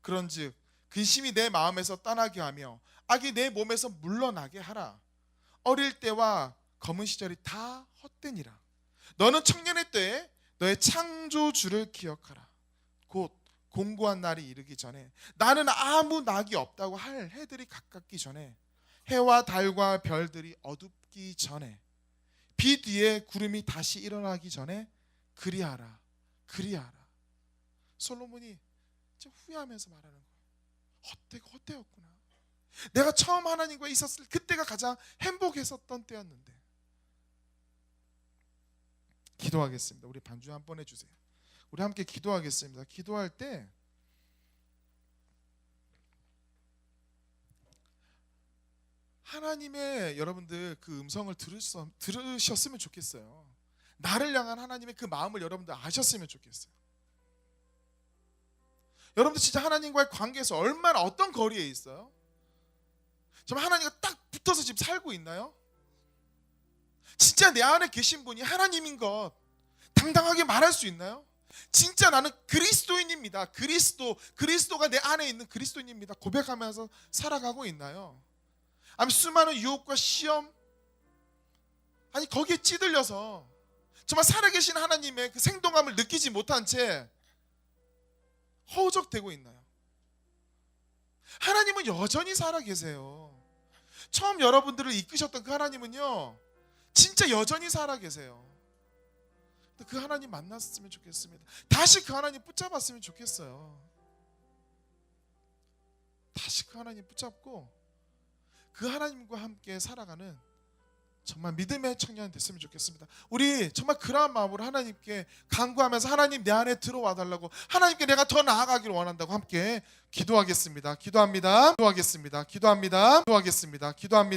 그런즉 근심이 내 마음에서 떠나게 하며 악이 내 몸에서 물러나게 하라. 어릴 때와 검은 시절이 다 헛되니라. 너는 청년의 때에 너의 창조주를 기억하라. 곧 공고한 날이 이르기 전에, 나는 아무 낙이 없다고 할 해들이 가깝기 전에, 해와 달과 별들이 어둡기 전에, 비 뒤에 구름이 다시 일어나기 전에 그리하라. 그리하라. 솔로몬이 후회하면서 말하는 거예요. 헛되었구나. 내가 처음 하나님과 있었을 그때가 가장 행복했었던 때였는데. 기도하겠습니다. 우리 반주 한번 해주세요. 우리 함께 기도하겠습니다. 기도할 때 하나님의 여러분들 그 음성을 들으셨으면 좋겠어요. 나를 향한 하나님의 그 마음을 여러분들 아셨으면 좋겠어요. 여러분들 진짜 하나님과의 관계에서 얼마나 어떤 거리에 있어요? 정말 하나님과 딱 붙어서 지금 살고 있나요? 진짜 내 안에 계신 분이 하나님인 것 당당하게 말할 수 있나요? 진짜 나는 그리스도인입니다. 그리스도가 내 안에 있는 그리스도인입니다. 고백하면서 살아가고 있나요? 아니면 수많은 유혹과 시험, 아니 거기에 찌들려서 정말 살아계신 하나님의 그 생동함을 느끼지 못한 채 허우적대고 있나요? 하나님은 여전히 살아계세요. 처음 여러분들을 이끄셨던 그 하나님은요 진짜 여전히 살아계세요. 그 하나님 만났으면 좋겠습니다. 다시 그 하나님 붙잡았으면 좋겠어요. 다시 그 하나님 붙잡고 그 하나님과 함께 살아가는 정말 믿음의 청년 됐으면 좋겠습니다. 우리 정말 그러한 마음으로 하나님께 간구하면서 하나님 내 안에 들어와 달라고, 하나님께 내가 더 나아가기를 원한다고 함께 기도하겠습니다. 기도합니다. 기도하겠습니다. 기도합니다. 기도하겠습니다. 기도합니다.